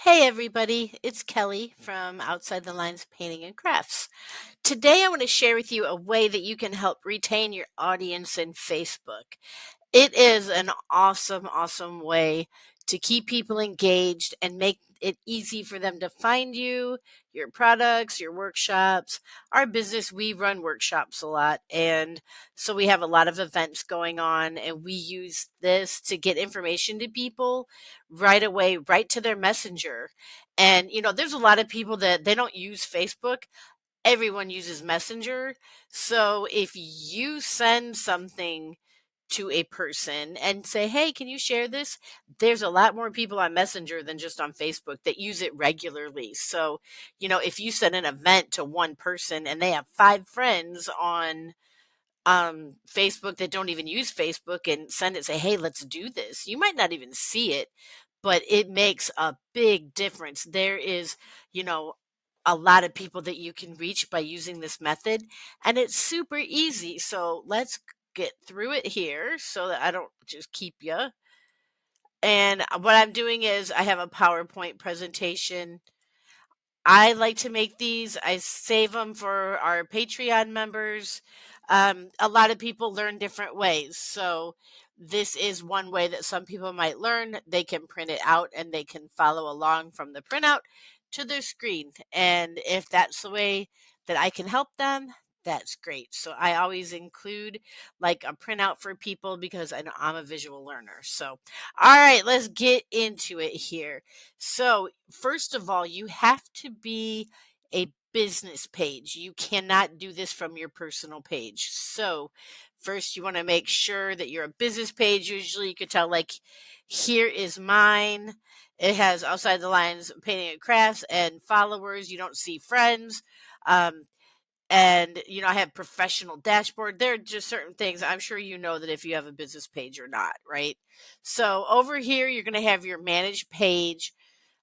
Hey everybody, it's Kelly from Outside the Lines Painting and Crafts. Today I want to share with you a way that you can help retain your audience in Facebook. It is an awesome way to keep people engaged and make it easy for them to find you, your products, your workshops. Our business, we run workshops a lot. And so we have a lot of events going on, and we use this to get information to people right away, right to their messenger. And, there's a lot of people that they don't use Facebook. Everyone uses Messenger. So if you send something to a person and say, "Hey, can you share this?" There's a lot more people on Messenger than just on Facebook that use it regularly. So, if you send an event to one person and they have 5 friends on Facebook that don't even use Facebook and send it, say, "Hey, let's do this." You might not even see it, but it makes a big difference. There is, you know, a lot of people that you can reach by using this method, and it's super easy. So let's get through it here so that I don't just keep you. And what I'm doing is I have a PowerPoint presentation. I like to make these. I save them for our Patreon members. A lot of people learn different ways. So this is one way that some people might learn. They can print it out and they can follow along from the printout to their screen. And if that's the way that I can help them, that's great. So I always include like a printout for people because I know I'm a visual learner. So, all right, let's get into it here. So, first of all, you have to be a business page. You cannot do this from your personal page. So, first, you want to make sure that you're a business page. Usually, you could tell, like, here is mine. It has outside the lines painting and crafts and followers. You don't see friends. Um, and I have professional dashboard. There are just certain things I'm sure you know that if you have a business page or not, right? So over here, you're going to have your manage page,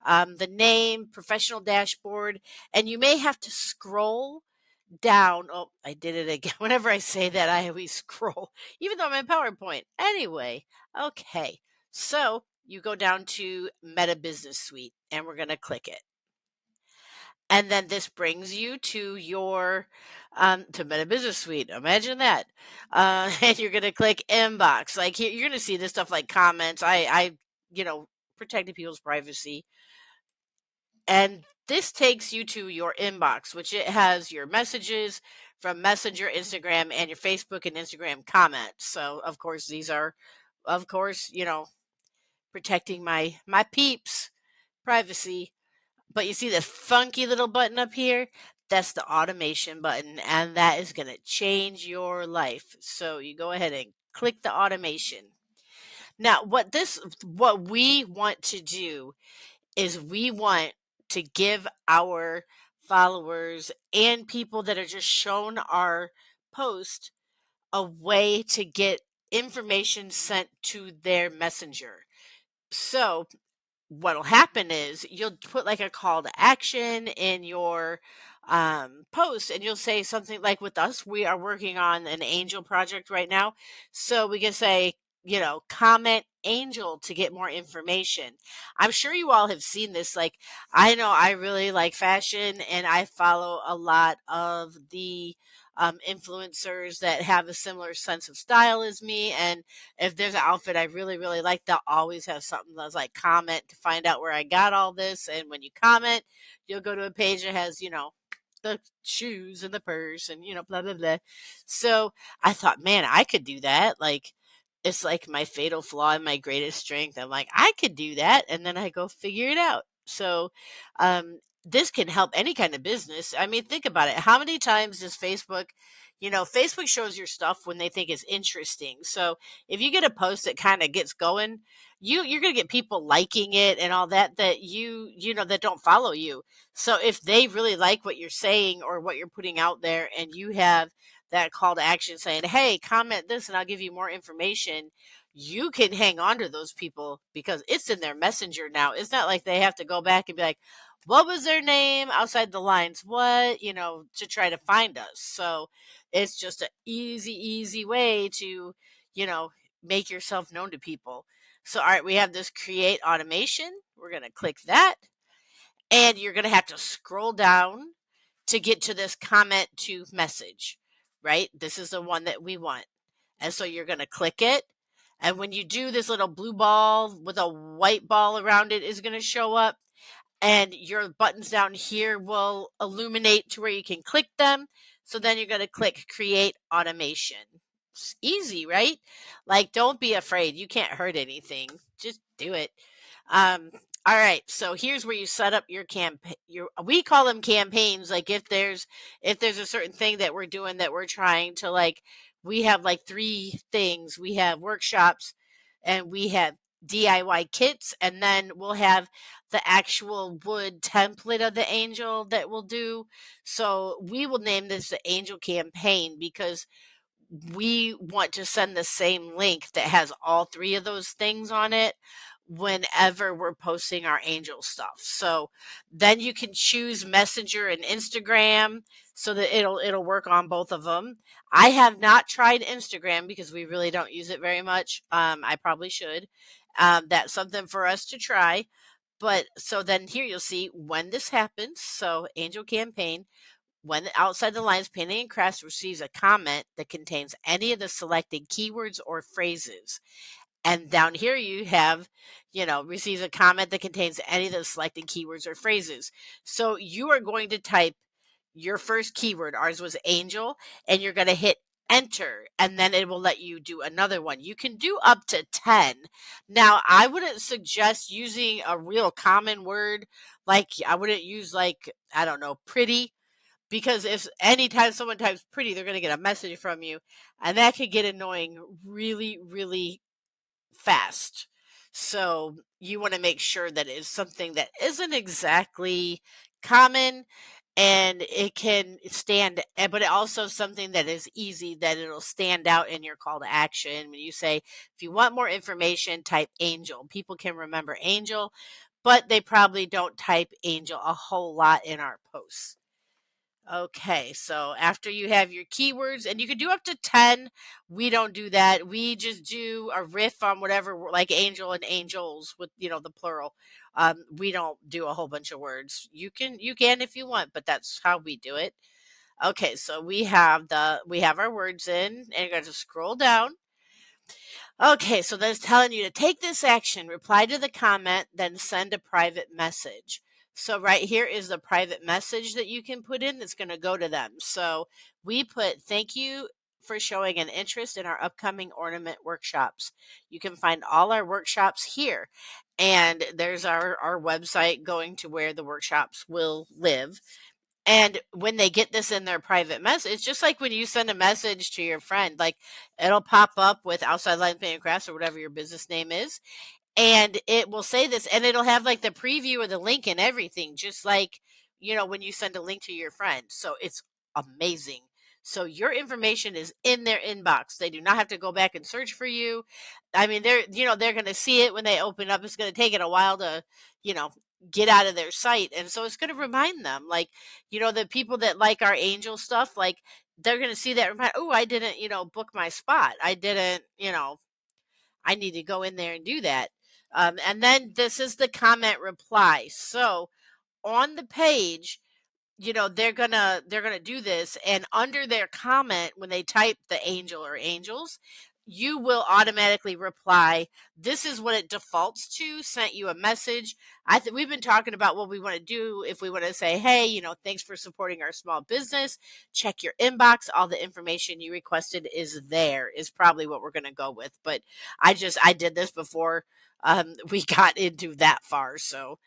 the name, professional dashboard, and you may have to scroll down. Oh, I did it again. Whenever I say that, I always scroll, even though I'm in PowerPoint. Anyway, okay. So you go down to Meta Business Suite, and we're going to click it. And then this brings you to your to Meta Business Suite. Imagine that. And you're gonna click inbox. Like here, you're gonna see this stuff like comments. I protecting people's privacy. And this takes you to your inbox, which it has your messages from Messenger, Instagram, and your Facebook and Instagram comments. So of course these are, of course, protecting my peeps' privacy. But you see this funky little button up here? That's the automation button, and that is going to change your life. So you go ahead and click the automation. Now, what we want to do is we want to give our followers and people that are just shown our post a way to get information sent to their messenger. So what'll happen is you'll put like a call to action in your post, and you'll say something like, with us, we are working on an angel project right now. So we can say, comment angel to get more information. I'm sure you all have seen this. Like, I know I really like fashion, and I follow a lot of the influencers that have a similar sense of style as me. And if there's an outfit I really like, they'll always have something that's like comment to find out where I got all this. And when you comment, you'll go to a page that has, the shoes and the purse and, blah, blah, blah. So I thought, man, I could do that. Like, it's like my fatal flaw and my greatest strength. I'm like, I could do that. And then I go figure it out. So, this can help any kind of business. I mean, think about it. How many times does Facebook shows your stuff when they think it's interesting. So if you get a post that kind of gets going, you're going to get people liking it and all that that don't follow you. So if they really like what you're saying or what you're putting out there, and you have that call to action saying, "Hey, comment this and I'll give you more information," you can hang on to those people because it's in their messenger now. It's not like they have to go back and be like, "What was their name outside the lines? What," to try to find us. So it's just an easy way to, you know, make yourself known to people. So, all right, we have this create automation. We're going to click that. and you're going to have to scroll down to get to this comment to message, right? This is the one that we want. And so you're going to click it. And when you do, this little blue ball with a white ball around it is going to show up. And your buttons down here will illuminate to where you can click them. So then you're going to click create automation. It's easy, right? Like, don't be afraid. You can't hurt anything. Just do it. Um, all right. So here's where you set up your campaign. We call them campaigns. Like if there's a certain thing that we're doing that we're trying to like, we have like three things. We have workshops and we have DIY kits, and then we'll have the actual wood template of the angel that we'll do. So we will name this the angel campaign because we want to send the same link that has all three of those things on it whenever we're posting our angel stuff. So then you can choose Messenger and Instagram so that it'll work on both of them. I have not tried Instagram because we really don't use it very much. I probably should. That's something for us to try. But so then here you'll see when this happens. So angel campaign, when Outside the Lines Painting and Crafts receives a comment that contains any of the selected keywords or phrases. And down here you have, receives a comment that contains any of the selected keywords or phrases. So you are going to type your first keyword. Ours was angel, and you're going to hit enter, and then it will let you do another one. You can do up to 10. Now, I wouldn't suggest using a real common word. Like, I wouldn't use, like, I don't know, pretty, because if anytime someone types pretty, they're going to get a message from you, and that could get annoying really, really fast. So you want to make sure that it's something that isn't exactly common and it can stand, but it also something that is easy, that it'll stand out in your call to action. When you say, if you want more information, type angel. People can remember angel, but they probably don't type angel a whole lot in our posts. Okay, so after you have your keywords, and you can do up to 10, we don't do that. We just do a riff on whatever, like angel and angels with, the plural. We don't do a whole bunch of words. You can if you want, but that's how we do it. Okay, so we have our words in, and you're going to scroll down. Okay, so that's telling you to take this action, reply to the comment, then send a private message. So right here is the private message that you can put in that's going to go to them. So we put, thank you for showing an interest in our upcoming ornament workshops. You can find all our workshops here. And there's our website going to where the workshops will live. And when they get this in their private message, it's just like when you send a message to your friend, like it'll pop up with Outside Lines Painting and Crafts or whatever your business name is, and it will say this, and it'll have like the preview of the link and everything, just like, when you send a link to your friend. So it's amazing. So your information is in their inbox. They do not have to go back and search for you. I mean, they're going to see it when they open up. It's going to take it a while to, you know, get out of their sight. And so it's going to remind them, like, the people that like our angel stuff, like, they're going to see that, remind, oh, I didn't, book my spot. I didn't, I need to go in there and do that. And then this is the comment reply. So on the page, they're gonna do this, and under their comment, when they type the angel or angels, you will automatically reply, this is what it defaults to, sent you a message. We've been talking about what we want to do. If we want to say, hey, thanks for supporting our small business, check your inbox, all the information you requested is there, is probably what we're going to go with. But I did this before we got into that far. So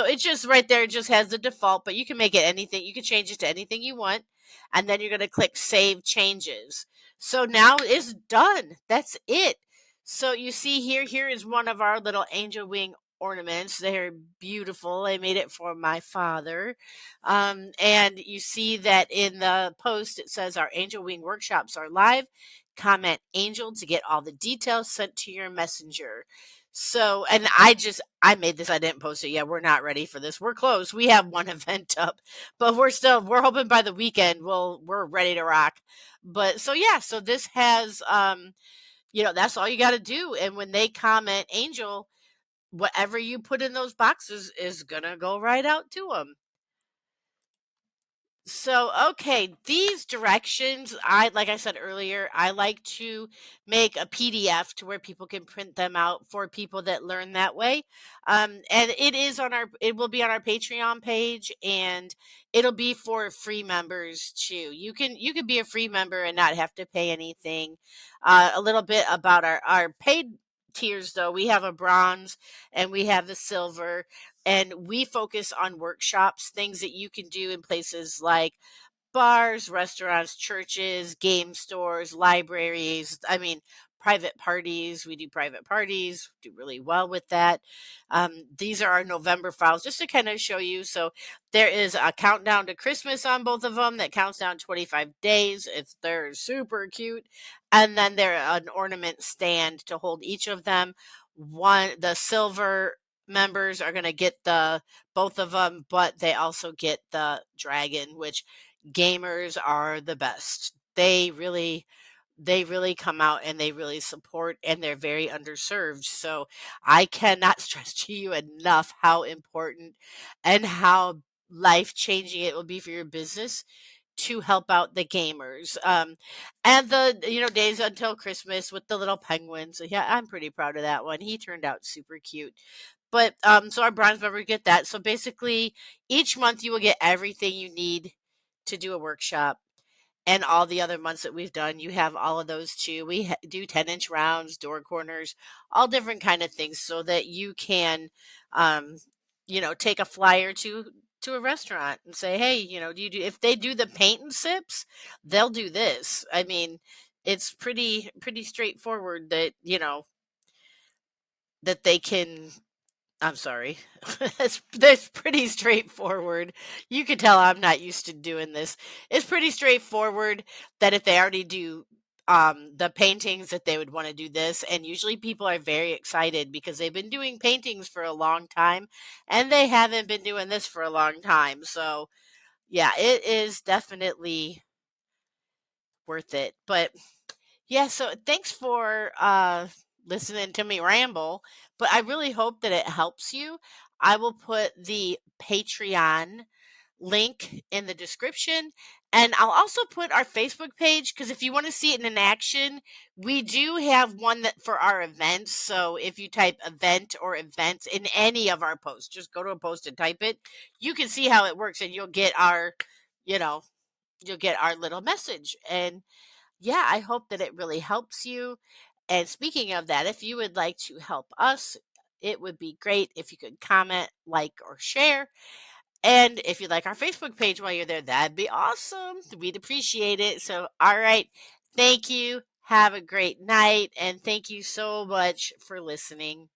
it's just right there. It just has the default, but you can make it anything. You can change it to anything you want. And then you're going to click Save Changes. So now it's done. That's it. So you see here is one of our little angel wing ornaments. They're beautiful. I made it for my father. And you see that in the post, it says our angel wing workshops are live. Comment angel to get all the details sent to your messenger. So, and I made this. I didn't post it yet. We're not ready for this. We're close. We have one event up, but we're hoping by the weekend we're ready to rock. But so yeah, so this has, that's all you got to do. And when they comment angel, whatever you put in those boxes is gonna go right out to them. So, okay, these directions, like I said earlier, I like to make a PDF to where people can print them out for people that learn that way. And it will be on our Patreon page, and it'll be for free members too. You can be a free member and not have to pay anything. A little bit about our paid tiers though. We have a bronze and we have the silver, and we focus on workshops, things that you can do in places like bars, restaurants, churches, game stores, libraries. I mean, private parties. We do private parties, do really well with that. These are our November files just to kind of show you. So there is a countdown to Christmas on both of them that counts down 25 days. They're super cute. And then they're an ornament stand to hold each of them. The silver members are going to get the both of them, but they also get the dragon, which gamers are the best. They really come out and they really support, and they're very underserved. So I cannot stress to you enough how important and how life changing it will be for your business to help out the gamers. And the days until Christmas with the little penguins. Yeah, I'm pretty proud of that one. He turned out super cute. But so our bronze member get that. So basically, each month you will get everything you need to do a workshop, and all the other months that we've done, you have all of those too. We do 10-inch rounds, door corners, all different kind of things, so that you can, um, take a flyer to a restaurant and say, hey, do you do if they do the paint and sips, they'll do this. I mean, it's pretty straightforward that that they can. I'm sorry. That's pretty straightforward. You can tell I'm not used to doing this. It's pretty straightforward that if they already do the paintings that they would want to do this, and usually people are very excited because they've been doing paintings for a long time and they haven't been doing this for a long time. So, yeah, it is definitely worth it. But yeah, so thanks for listening to me ramble, but I really hope that it helps you. I will put the Patreon link in the description, and I'll also put our Facebook page because if you want to see it in action, we do have one that for our events. So if you type event or events in any of our posts, just go to a post and type it. You can see how it works, and you know, you'll get our little message. And yeah, I hope that it really helps you. And speaking of that, if you would like to help us, it would be great if you could comment, like, or share. And if you like our Facebook page while you're there, that'd be awesome. We'd appreciate it. So, all right. Thank you. Have a great night. And thank you so much for listening.